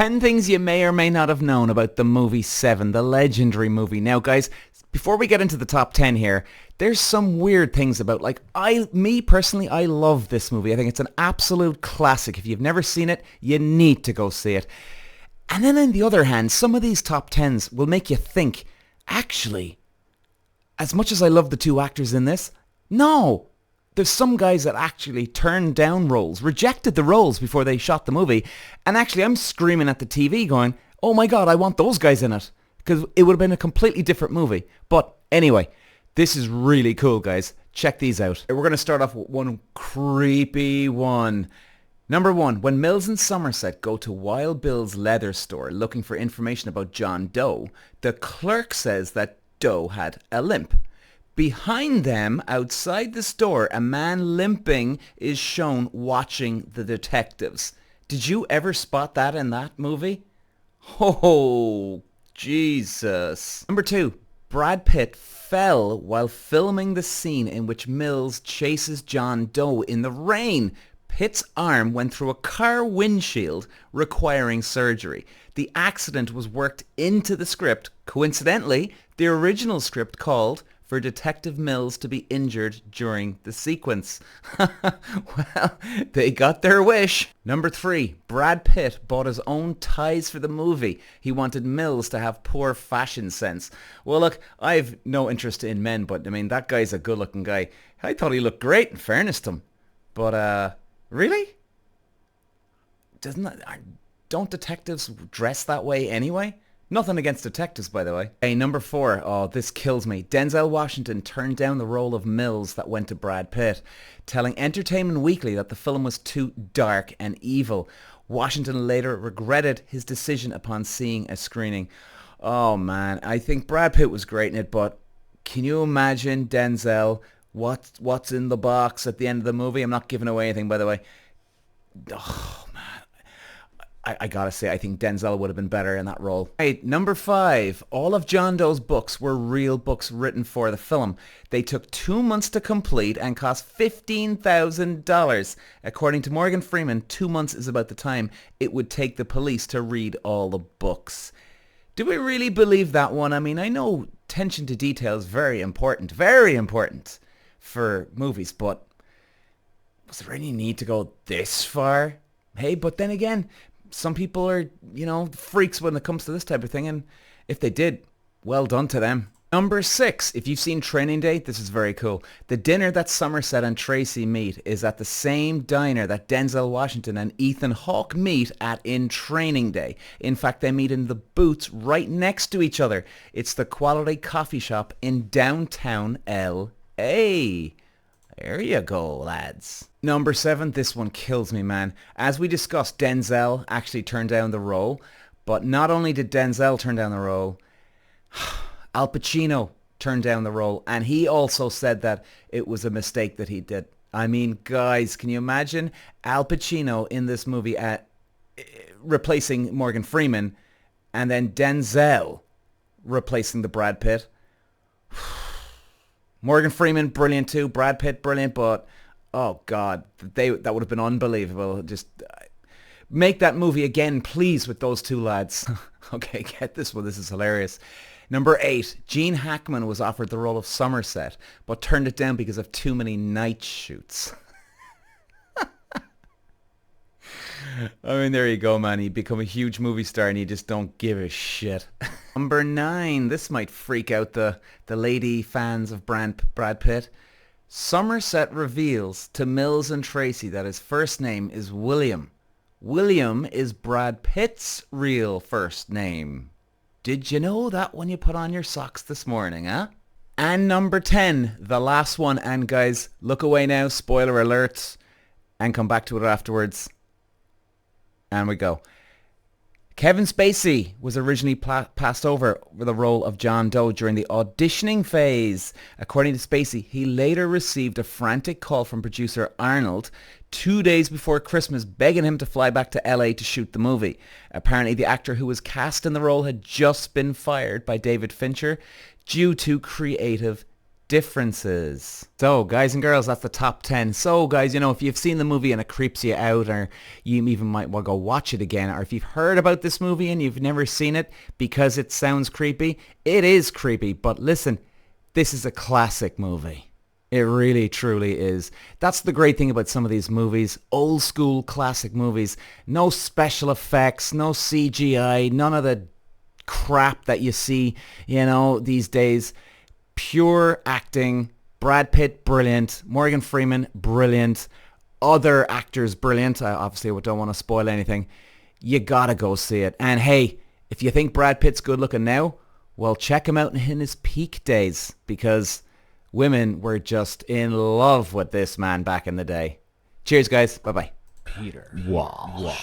10 things you may or may not have known about the movie Seven, the legendary movie. Now, guys, before we get into the top 10 here, there's some weird things about, like, me personally, I love this movie. I think it's an absolute classic. If you've never seen it, you need to go see it. And then on the other hand, some of these top 10s will make you think, actually, as much as I love the two actors in this, no, there's some guys that actually turned down roles, rejected the roles before they shot the movie. And actually, I'm screaming at the TV going, oh my God, I want those guys in it. Because it would have been a completely different movie. But anyway, this is really cool, guys. Check these out. We're going to start off with one creepy one. Number 1, when Mills and Somerset go to Wild Bill's leather store looking for information about John Doe, the clerk says that Doe had a limp. Behind them, outside the store, a man limping is shown watching the detectives. Did you ever spot that in that movie? Oh, Jesus. Number 2, Brad Pitt fell while filming the scene in which Mills chases John Doe in the rain. Pitt's arm went through a car windshield, requiring surgery. The accident was worked into the script. Coincidentally, the original script called for Detective Mills to be injured during the sequence. Well, they got their wish. Number 3, Brad Pitt bought his own ties for the movie. He wanted Mills to have poor fashion sense. Well, look, I've no interest in men, but I mean, that guy's a good-looking guy. I thought he looked great, in fairness to him. But, really? Don't detectives dress that way anyway? Nothing against detectives, by the way. Hey, number 4. Oh, this kills me. Denzel Washington turned down the role of Mills that went to Brad Pitt, telling Entertainment Weekly that the film was too dark and evil. Washington later regretted his decision upon seeing a screening. Oh, man. I think Brad Pitt was great in it, but can you imagine Denzel? What's in the box at the end of the movie? I'm not giving away anything, by the way. Oh, man. I gotta say, I think Denzel would have been better in that role. Right, number 5. All of John Doe's books were real books written for the film. They took 2 months to complete and cost $15,000. According to Morgan Freeman, 2 months is about the time it would take the police to read all the books. Do we really believe that one? I mean, I know attention to detail is very important for movies, but was there any need to go this far? Hey, but then again, some people are, freaks when it comes to this type of thing, and if they did, well done to them. Number 6, if you've seen Training Day, this is very cool. The dinner that Somerset and Tracy meet is at the same diner that Denzel Washington and Ethan Hawke meet at in Training Day. In fact, they meet in the booths right next to each other. It's the Quality Coffee Shop in downtown L.A. There you go, lads. Number 7, this one kills me, man. As we discussed, Denzel actually turned down the role. But not only did Denzel turn down the role, Al Pacino turned down the role. And he also said that it was a mistake that he did. I mean, guys, can you imagine Al Pacino in this movie replacing Morgan Freeman, and then Denzel replacing the Brad Pitt? Morgan Freeman, brilliant too. Brad Pitt, brilliant. But, oh, God, that would have been unbelievable. Just make that movie again, please, with those two lads. Okay, get this one. This is hilarious. Number 8, Gene Hackman was offered the role of Somerset, but turned it down because of too many night shoots. I mean, there you go, man. You become a huge movie star and you just don't give a shit. Number 9. This might freak out the lady fans of Brad Pitt. Somerset reveals to Mills and Tracy that his first name is William. William is Brad Pitt's real first name. Did you know that when you put on your socks this morning, huh? And number 10, the last one. And guys, look away now, spoiler alert, and come back to it afterwards. And we go. Kevin Spacey was originally passed over for the role of John Doe during the auditioning phase. According to Spacey, he later received a frantic call from producer Arnold 2 days before Christmas begging him to fly back to LA to shoot the movie. Apparently, the actor who was cast in the role had just been fired by David Fincher due to creative differences. So guys and girls, that's the top 10. So guys, you know, if you've seen the movie and it creeps you out, or you even might want to go watch it again, or if you've heard about this movie and you've never seen it because it sounds creepy, it is creepy. But listen, this is a classic movie. It really, truly is. That's the great thing about some of these movies. Old school classic movies. No special effects, no CGI, none of the crap that you see, you know, these days. Pure acting. Brad Pitt, brilliant. Morgan Freeman, brilliant. Other actors, brilliant. I obviously don't want to spoil anything. You gotta go see it. And hey, if you think Brad Pitt's good looking now, well, check him out in his peak days, because women were just in love with this man back in the day. Cheers, guys. Bye-bye. Peter. Wow.